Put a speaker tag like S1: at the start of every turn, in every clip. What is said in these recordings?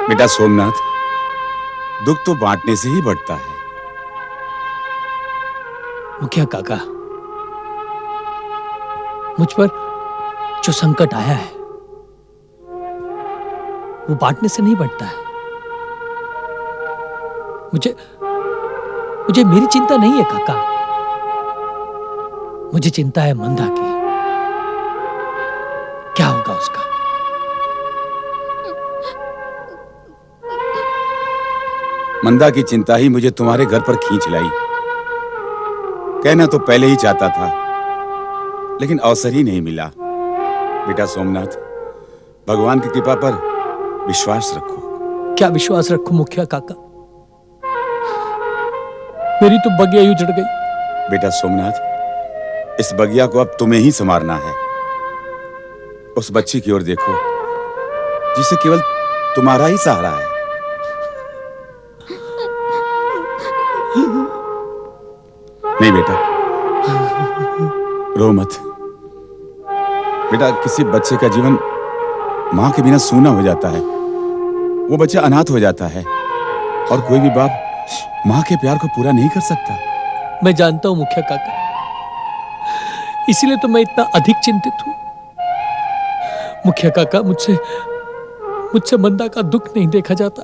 S1: बेटा सोमनाथ, दुख तो बांटने से ही बढ़ता है।
S2: मुखिया काका, मुझ पर जो संकट आया है वो बांटने से नहीं बढ़ता है। मुझे मेरी चिंता नहीं है काका, मुझे चिंता है मंदा की। क्या होगा उसका?
S1: मंदा की चिंता ही मुझे तुम्हारे घर पर खींच लाई। कहना तो पहले ही चाहता था, लेकिन अवसर ही नहीं मिला। बेटा सोमनाथ, भगवान की कृपा पर विश्वास रखो।
S2: क्या विश्वास रखूं मुखिया काका? मेरी तो बगिया ही उजड़ गई।
S1: बेटा सोमनाथ, इस बगिया को अब तुम्हें ही संवारना है। उस बच्ची की ओर देखो जिसे केवल तुम्हारा ही सहारा है। नहीं बेटा, रो मत। बेटा, किसी बच्चे का जीवन मां के बिना सूना हो जाता है। वो बच्चा अनाथ हो जाता है और कोई भी बाप मां के प्यार को पूरा नहीं कर सकता।
S2: मैं जानता हूं मुखिया काका, इसीलिए तो मैं इतना अधिक चिंतित हूं। मुखिया काका, मुझसे मंदा का दुख नहीं देखा जाता।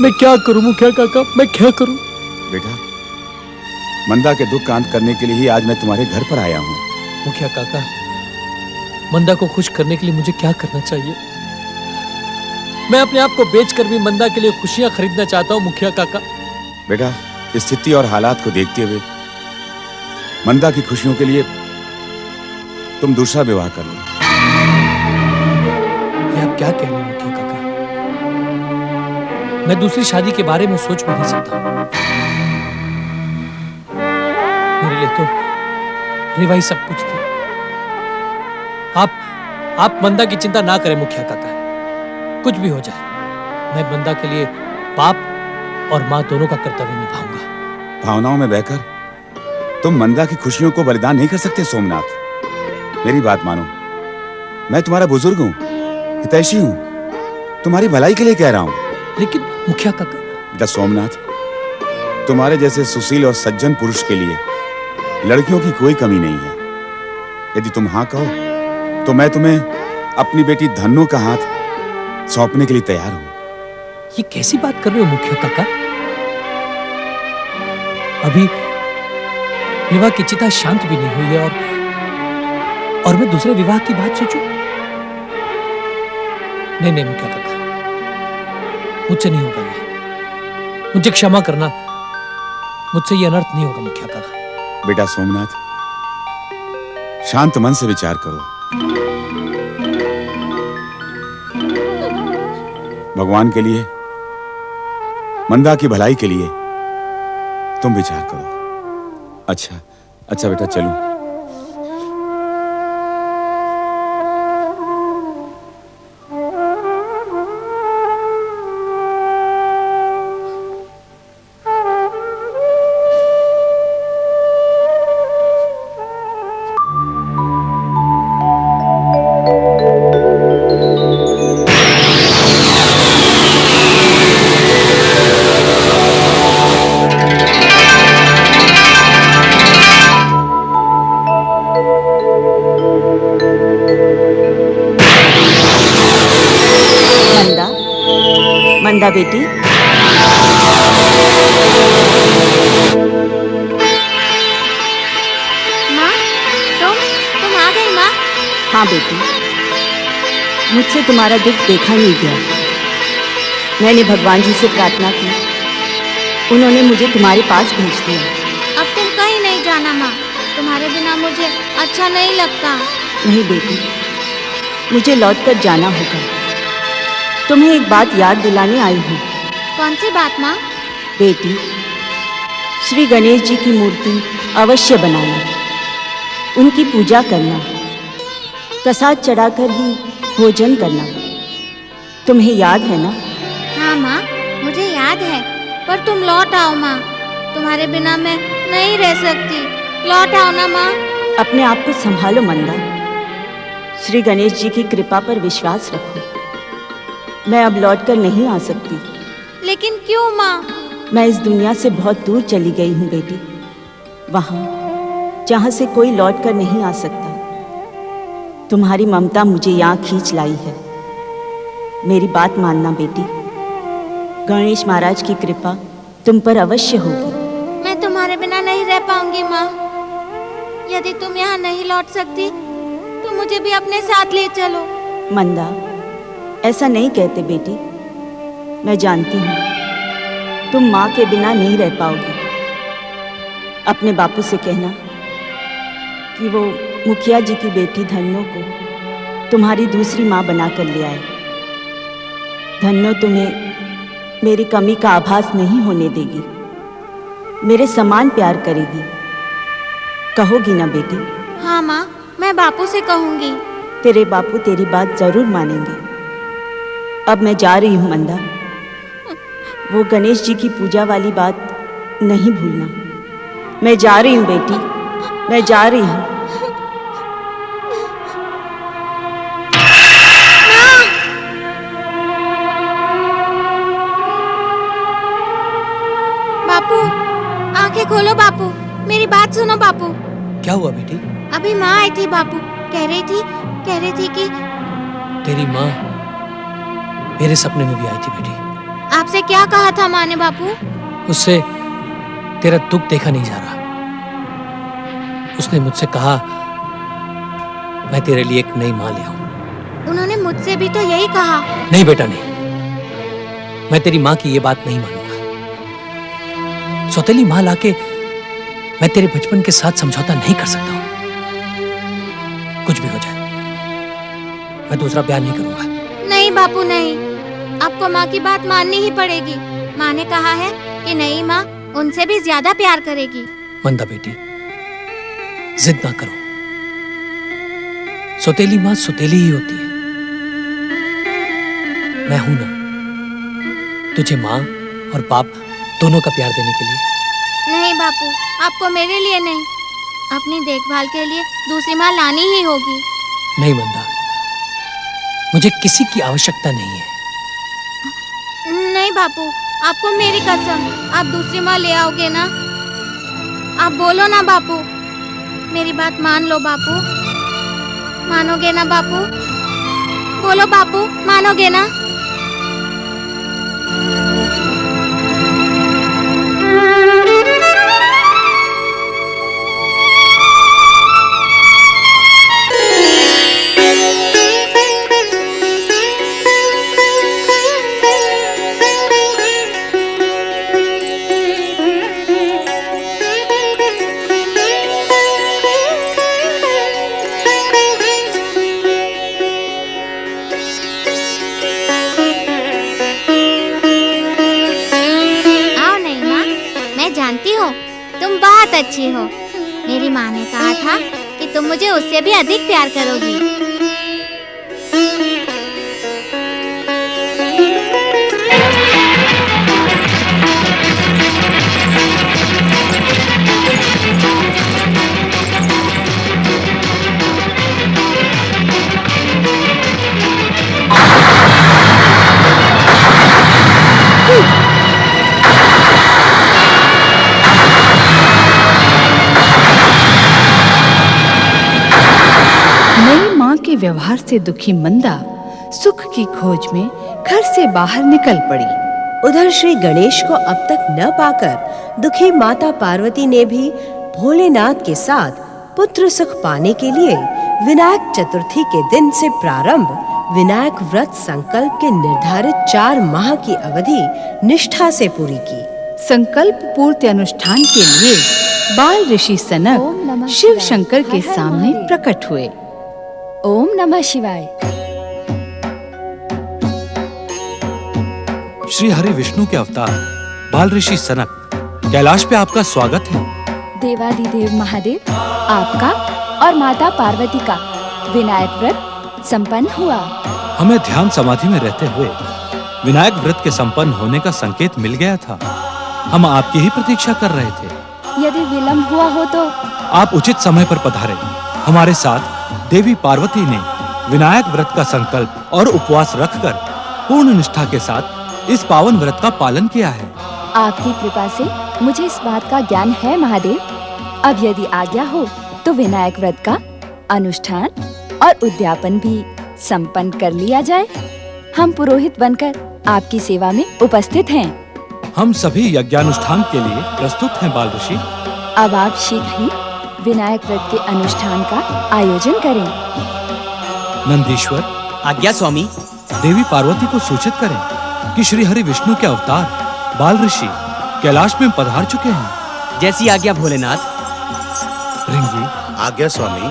S2: मैं क्या करूं मुखिया काका, मैं क्या करूं?
S1: बेटा, मंदा के दुख का अंत करने के लिए ही आज मैं तुम्हारे घर पर आया हूं।
S2: मुखिया काका, मंदा को खुश करने के लिए मुझे क्या करना चाहिए? मैं अपने आप को बेचकर भी मंदा के लिए खुशियां खरीदना चाहता हूं मुखिया काका।
S1: बेटा, स्थिति और हालात को देखते हुए मंदा की खुशियों के लिए तुम दूसरा विवाह कर लो।
S2: ये आप क्या कह रहे हैं मुखिया काका? मैं दूसरी शादी के बारे में सोच भी नहीं सकता। मेरे लिए तो रिवा ही सब कुछ थी। आप मंदा की चिंता ना करें मुखिया काका। कुछ भी हो जाए, मैं मंदा के लिए बाप और मां दोनों का कर्तव्य निभाऊंगा।
S1: भावनाओं में बहकर तुम मंदा की खुशियों को बलिदान नहीं कर सकते सोमनाथ। मेरी बात मानो, मैं तुम्हारा बुजुर्ग हूं, हितैषी हूं, तुम्हारी भलाई के लिए कह रहा हूं।
S2: लेकिन मुखिया काका।
S1: बेटा सोमनाथ, तुम्हारे जैसे सुशील और सज्जन पुरुष के लिए लड़कियों की कोई कमी नहीं है। यदि तुम हां कहो तो मैं तुम्हें अपनी बेटी धन्नो का हाथ सौंपने के लिए तैयार हूं।
S2: ये कैसी बात कर रहे हो मुखिया काका? अभी विवाह की चिता शांत भी नहीं हुई है और मैं दूसरे विवाह की बात सोचूं? नहीं मुखिया काका, मुझसे नहीं होगा ये। मुझे क्षमा करना, मुझसे ये अनर्थ नहीं होगा मुखिया काका।
S1: बेटा सोमनाथ, शांत मन से विचार करो। भगवान के लिए, मंदा की भलाई के लिए तुम विचार करो। अच्छा बेटा, चलो।
S3: मंदा बेटी,
S4: माँ, तुम आ गई माँ?
S3: हाँ बेटी, मुझसे तुम्हारा दुख देखा नहीं गया। मैंने भगवान जी से प्रार्थना की, उन्होंने मुझे तुम्हारे पास भेज दिया।
S4: अब तुम कहीं नहीं जाना माँ, तुम्हारे बिना मुझे अच्छा नहीं लगता।
S3: नहीं बेटी, मुझे लौटकर जाना होगा। तुम्हें एक बात याद दिलाने आई हूँ।
S4: कौन सी बात माँ?
S3: बेटी, श्री गणेश जी की मूर्ति अवश्य बनाना, उनकी पूजा करना, प्रसाद चढ़ाकर ही भोजन करना। तुम्हें याद है ना?
S4: हाँ माँ, मुझे याद है, पर तुम लौट आओ माँ, तुम्हारे बिना मैं नहीं रह सकती। लौट आओ ना माँ।
S3: अपने आप को संभालो मंदा, श्री गणेश जी की कृपा पर विश्वास रखो। मैं अब लौट कर नहीं आ सकती।
S4: लेकिन क्यों माँ?
S3: मैं इस दुनिया से बहुत दूर चली गई हूँ बेटी, वहाँ जहाँ से कोई लौट कर नहीं आ सकता। तुम्हारी ममता मुझे यहाँ खींच लाई है। मेरी बात मानना बेटी, गणेश महाराज की कृपा तुम पर अवश्य होगी।
S4: मैं तुम्हारे बिना नहीं रह पाऊंगी माँ। यदि तुम यहाँ नहीं लौट सकती तो मुझे भी अपने साथ ले चलो।
S3: मंदा, ऐसा नहीं कहते बेटी। मैं जानती हूँ तुम माँ के बिना नहीं रह पाओगी। अपने बापू से कहना कि वो मुखिया जी की बेटी धन्नो को तुम्हारी दूसरी माँ बनाकर ले आए। धन्नो तुम्हें मेरी कमी का आभास नहीं होने देगी, मेरे समान प्यार करेगी। कहोगी ना बेटी?
S4: हाँ माँ, मैं बापू से कहूँगी।
S3: तेरे बापू तेरी बात जरूर मानेंगे। अब मैं जा रही हूँ मंदा। वो गणेश जी की पूजा वाली बात नहीं भूलना। मैं जा रही हूँ बेटी, मैं जा रही हूँ।
S4: बापू, आंखें खोलो बापू, मेरी बात सुनो बापू।
S2: क्या हुआ बेटी?
S4: अभी माँ आई थी बापू, कह रही थी कि
S2: तेरी माँ मेरे सपने में भी आई थी बेटी।
S4: आपसे क्या कहा था माँ ने बापू?
S2: उससे तेरा दुख देखा नहीं जा रहा। उसने मुझसे कहा मैं तेरे लिए एक नई माँ ले आऊं।
S4: उन्होंने मुझसे भी तो यही कहा।
S2: नहीं बेटा नहीं, मैं तेरी माँ की ये बात नहीं मानूंगा। सौतेली माँ लाके मैं तेरे बचपन के साथ समझौता नहीं कर सकता हूं। कुछ भी हो जाए मैं दूसरा ब्याह नहीं करूंगा।
S4: नहीं बापू नहीं, आपको माँ की बात माननी ही पड़ेगी। माँ ने कहा है कि नई माँ उनसे भी ज्यादा प्यार करेगी।
S2: मंदा बेटी, जिद ना करो। सौतेली माँ सौतेली ही होती है। मैं हूं ना तुझे माँ और बाप दोनों का प्यार देने के लिए।
S4: नहीं बापू, आपको मेरे लिए नहीं, अपनी देखभाल के लिए दूसरी माँ लानी ही होगी।
S2: नहीं मंदा, मुझे किसी की आवश्यकता नहीं है।
S4: नहीं बापू, आपको मेरी कसम, आप दूसरी माँ ले आओगे ना? आप बोलो ना बापू, मेरी बात मान लो बापू। मानोगे ना बापू? बोलो बापू, मानोगे ना? तुम बहुत अच्छी हो। मेरी माँ ने कहा था कि तुम मुझे उससे भी अधिक प्यार करोगी।
S5: नई माँ के व्यवहार से दुखी मंदा सुख की खोज में घर से बाहर निकल पड़ी।
S6: उधर श्री गणेश को अब तक न पाकर दुखी माता पार्वती ने भी भोलेनाथ के साथ पुत्र सुख पाने के लिए विनायक चतुर्थी के दिन से प्रारंभ विनायक व्रत संकल्प के निर्धारित 4 माह की अवधि निष्ठा से पूरी की।
S5: संकल्प पूर्ति अनुष्ठान के लिए बाल ऋषि सनक शिव शंकर के सामने प्रकट हुए।
S7: ओम नमः शिवाय।
S8: श्री हरि विष्णु के अवतार बाल ऋषि सनक, कैलाश पे आपका स्वागत है।
S7: देवादिदेव महादेव, आपका और माता पार्वती का विनायक व्रत संपन्न हुआ।
S8: हमें ध्यान समाधि में रहते हुए विनायक व्रत के संपन्न होने का संकेत मिल गया था। हम आपकी ही प्रतीक्षा कर रहे थे।
S7: यदि विलंब हुआ हो तो?
S8: आप उचित समय पर पधारे। हमारे साथ देवी पार्वती ने विनायक व्रत का संकल्प और उपवास रखकर पूर्ण निष्ठा के साथ इस पावन व्रत का पालन किया है।
S7: आपकी कृपा से मुझे इस बात का ज्ञान है महादेव। अब यदि आज्ञा हो तो विनायक व्रत का अनुष्ठान और उद्यापन भी संपन्न कर लिया जाए। हम पुरोहित बनकर आपकी सेवा में उपस्थित हैं।
S8: हम सभी यज्ञानुष्ठान के लिए प्रस्तुत हैं बाल ऋषि।
S7: अब आप शीघ्र ही विनायक व्रत के अनुष्ठान का आयोजन करें।
S8: नंदीश्वर,
S9: आज्ञा स्वामी।
S8: देवी पार्वती को सूचित करें कि श्री हरि विष्णु के अवतार बाल ऋषि कैलाश में पधार चुके हैं।
S9: जैसी आज्ञा भोलेनाथ।
S8: रिंगी,
S10: आज्ञा स्वामी।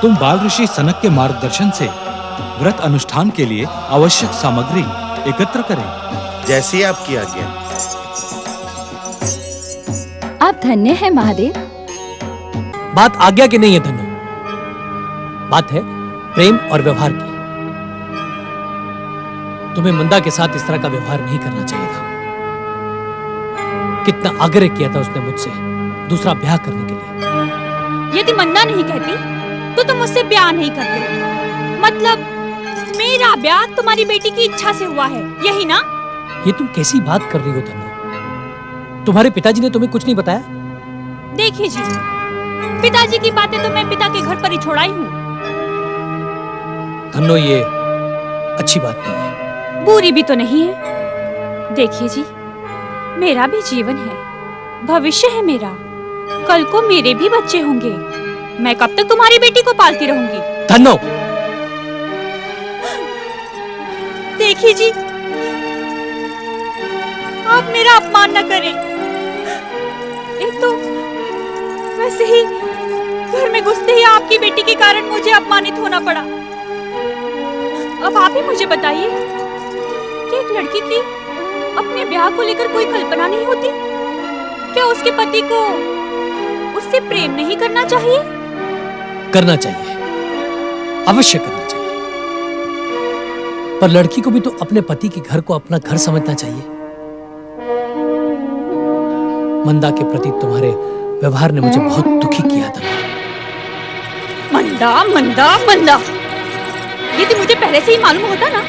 S8: तुम बाल ऋषि सनक के मार्गदर्शन से व्रत अनुष्ठान के लिए आवश्यक सामग्री एकत्र करें।
S10: जैसी आपकी आज्ञा।
S7: आप धन्य हैं महादेव।
S2: बात आज्ञा की नहीं है धन्नो, बात है प्रेम और व्यवहार की। तुम्हें मंदा के साथ इस तरह का व्यवहार नहीं करना चाहिए था। कितना आग्रह किया था उसने मुझसे दूसरा ब्याह करने के लिए।
S11: यदि मंदा नहीं कहती तो तुम मुझसे ब्याह नहीं करते। मतलब मेरा ब्याह तुम्हारी बेटी की इच्छा से हुआ है, यही ना?
S2: ये तुम कैसी बात कर रही हो धन्नो? तुम्हारे पिताजी ने तुम्हें कुछ नहीं बताया?
S11: देखिए जी, पिताजी की बातें तो मैं पिता के घर पर ही छोड़ आई हूँ।
S2: धन्नो, ये अच्छी बात नहीं है।
S11: बुरी भी तो नहीं है। देखिए जी, मेरा भी जीवन है, भविष्य है मेरा। कल को मेरे भी बच्चे होंगे। मैं कब तक तुम्हारी बेटी को पालती रहूंगी?
S2: धन्नो,
S11: देखिए जी, आप मेरा अपमान न करें। एक तो वैसे ही घर में घुसते ही आपकी बेटी के कारण मुझे अपमानित होना पड़ा। अब आप ही मुझे बताइए कि एक लड़की की अपने ब्याह को लेकर कोई कल्पना नहीं होती? क्या उसके पति को उससे प्रेम नहीं करना चाहिए?
S2: करना चाहिए, अवश्य करना चाहिए। पर लड़की को भी तो अपने पति के घर को अपना घर समझना चाहिए। मंदा के प्रति तुम्हारे व्यवहार ने मुझे बहुत दुखी किया था।
S11: मंदा मंदा मंदा, यदि मुझे पहले से ही मालूम होता ना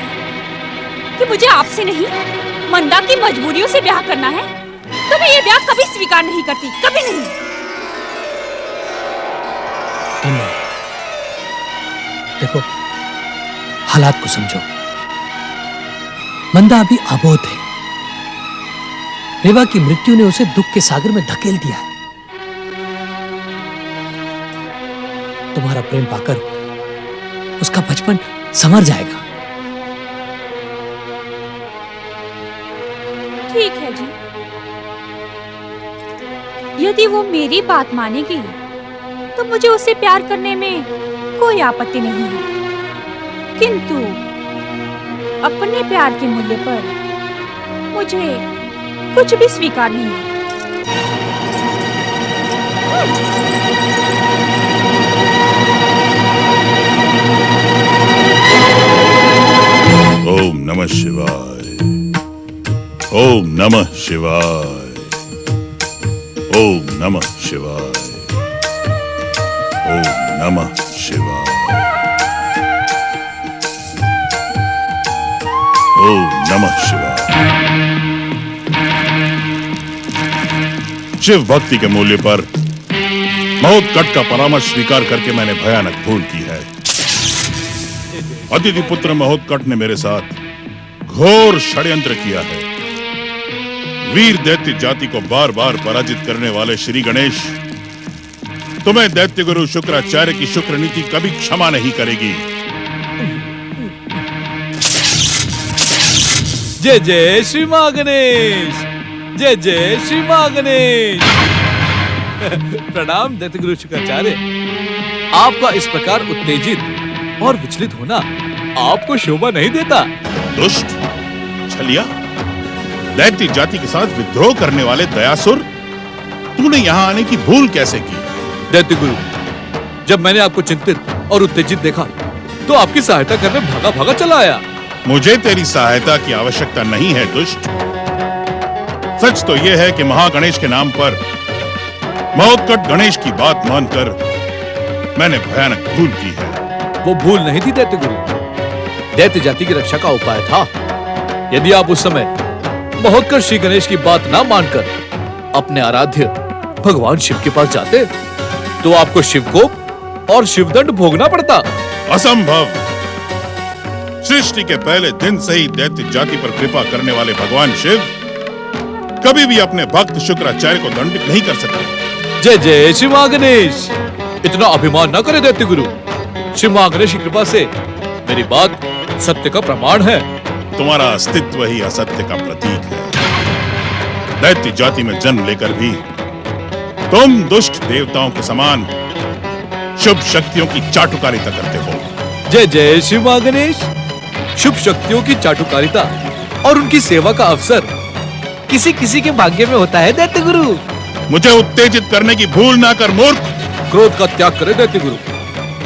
S11: कि मुझे आपसे नहीं मंदा की मजबूरियों से ब्याह करना है, तो मैं ये ब्याह कभी स्वीकार नहीं करती, कभी नहीं।
S2: धन्यवाद। देखो, हालात को समझो। मंदा अभी अबोध है। रेवा की मृत्यु ने उसे दुख के सागर में धकेल दिया है। तुम्हारा प्रेम पाकर उसका बचपन संवर जाएगा।
S11: ठीक है जी, यदि वो मेरी बात मानेगी तो मुझे उससे प्यार करने में कोई आपत्ति नहीं है। किंतु अपने प्यार के मूल्य पर मुझे कुछ भी स्वीकार नहीं है।
S12: ओम नमः शिवाय। ओम नमः शिवाय। ओम नमः शिवाय। ओम नमः शिवाय। ओम नमः शिवाय। शिव भक्ति के मूल्य पर महोत्कट का परामर्श स्वीकार करके मैंने भयानक भूल की है। अदिति पुत्र महोत्कट ने मेरे साथ घोर षड्यंत्र किया है। वीर दैत्य जाति को बार बार पराजित करने वाले श्री गणेश, तुम्हें दैत्य गुरु शुक्राचार्य की शुक्र नीति कभी क्षमा नहीं करेगी।
S13: जय जय श्री मां गणेश, जय जय श्री मां गणेश। प्रणाम दैत्य गुरु शुक्राचार्य। आपका इस प्रकार उत्तेजित और विचलित होना आपको शोभा नहीं देता।
S12: दुष्ट, छलिया, दैत्य जाति के साथ विद्रोह करने वाले दयासुर, तूने यहाँ आने की भूल कैसे की?
S13: दैत्य गुरु, जब मैंने आपको चिंतित और उत्तेजित देखा तो आपकी सहायता करने भागा भागा चला आया।
S12: मुझे तेरी सहायता की आवश्यकता नहीं है दुष्ट। सच तो यह है कि महागणेश के नाम पर महोत्कट गणेश की बात मानकर मैंने भयानक भूल की है।
S13: वो भूल नहीं थी दैत्य गुरु, दैत्य जाति की रक्षा का उपाय था। यदि आप उस समय महोत्कट श्री गणेश की बात ना मानकर अपने आराध्य भगवान शिव के पास जाते तो आपको शिवकोप और शिवदंड भोगना पड़ता।
S12: असंभव। सृष्टि के पहले दिन से ही दैत्य जाति पर कृपा करने वाले भगवान शिव कभी भी अपने भक्त शुक्राचार्य को दंडित नहीं कर सकते।
S13: जय जय श्री महागणेश। इतना अभिमान न करे दैत्य गुरु। श्री महागणेश की कृपा से मेरी बात सत्य का प्रमाण है।
S12: तुम्हारा अस्तित्व ही असत्य का प्रतीक है। दैत्य जाति में जन्म लेकर भी तुम दुष्ट देवताओं के समान शुभ शक्तियों की चाटुकारिता करते हो।
S13: जय जय श्री महागणेश। शुभ शक्तियों की चाटुकारिता और उनकी सेवा का अवसर किसी किसी के भाग्य में होता है दैत्य गुरु।
S12: मुझे उत्तेजित करने की भूल ना कर मूर्ख।
S13: क्रोध का त्याग करे दैत्य गुरु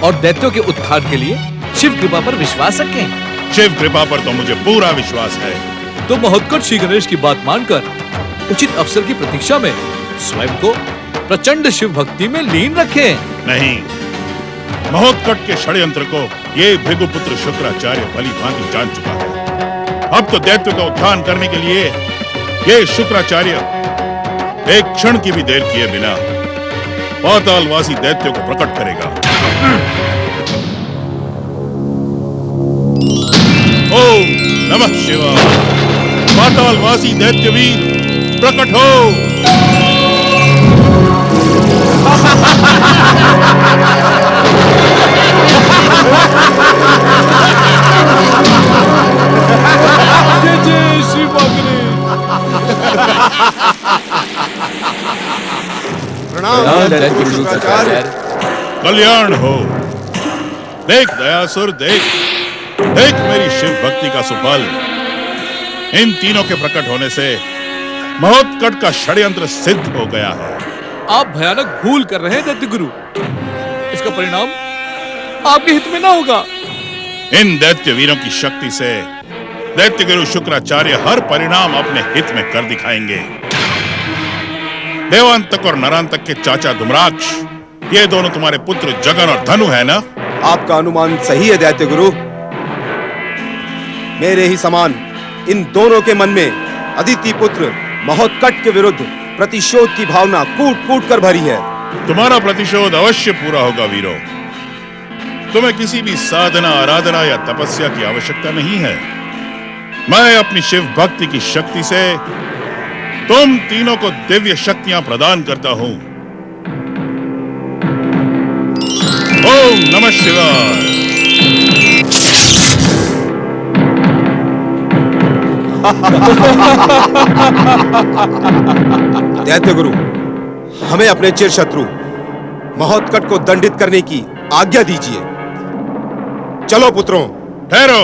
S13: और दैत्यों के उत्थान के लिए शिव कृपा पर विश्वास रखें।
S12: शिव कृपा पर तो मुझे पूरा विश्वास है।
S13: तो महोत्कट श्री गणेश की बात मानकर उचित अवसर की प्रतीक्षा में स्वयं को प्रचंड शिव भक्ति में लीन रखें।
S12: नहीं, महोत्कट के षड्यंत्र को ये भृगुपुत्र शुक्राचार्य भली भांति जान चुका है। अब तो दैत्य का उत्थान करने के लिए ये शुक्राचार्य एक क्षण की भी देर किए बिना पातालवासी दैत्यों को प्रकट करेगा। ओम नमः शिवाय। पातालवासी दैत्यवीर प्रकट हो।
S13: जय जय श्री महागणेश।
S12: प्रणाम दैत्य शुक्राचार्य। कल्याण हो। देख दयासुर, देख देख मेरी शिव भक्ति का सुफल। इन तीनों के प्रकट होने से महोत्कट का षड्यंत्र सिद्ध हो गया है।
S13: आप भयानक भूल कर रहे हैं दैत्य गुरु। इसका परिणाम आपके हित में ना होगा।
S12: इन दैत्य वीरों की शक्ति से दैत्य गुरु शुक्राचार्य हर परिणाम अपने हित में कर दिखाएंगे। देवांतक और नरांतक के चाचा धूम्राक्ष, ये दोनों तुम्हारे पुत्र जगन और धनु है ना?
S14: आपका अनुमान सही है दैत्य गुरु। मेरे ही समान इन दोनों के मन में अदिति पुत्र महोत्कट के विरुद्ध प्रतिशोध की भावना कूट कूट कर भरी है।
S12: तुम्हारा प्रतिशोध अवश्य पूरा होगा वीरों। तुम्हें किसी भी साधना, आराधना या तपस्या की आवश्यकता नहीं है। मैं अपनी शिव भक्ति की शक्ति से तुम तीनों को दिव्य शक्तियां प्रदान करता हूं। ओम नमः शिवाय।
S14: दैत्य गुरु, हमें अपने चिर शत्रु महोत्कट को दंडित करने की आज्ञा दीजिए। चलो पुत्रों।
S12: ठहरो।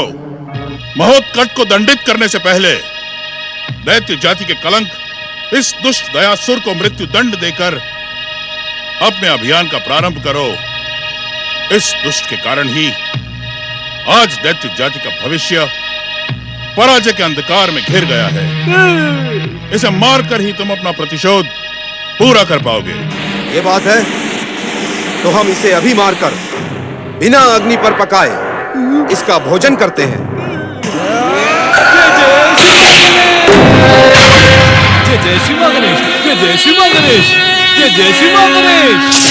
S12: महोत्कट को दंडित करने से पहले दैत्य जाति के कलंक इस दुष्ट दयासुर को मृत्यु दंड देकर अपने अभियान का प्रारंभ करो। इस दुष्ट के कारण ही आज दैत्य जाति का भविष्य पराजय के अंधकार में घिर गया है। इसे मारकर ही तुम अपना प्रतिशोध पूरा कर पाओगे।
S14: ये बात है तो हम इसे अभी मारकर बिना अग्नि पर पकाए इसका भोजन करते हैं।
S13: जय जय श्री महागणेश। जय जय श्री महागणेश। जय जय श्री महागणेश।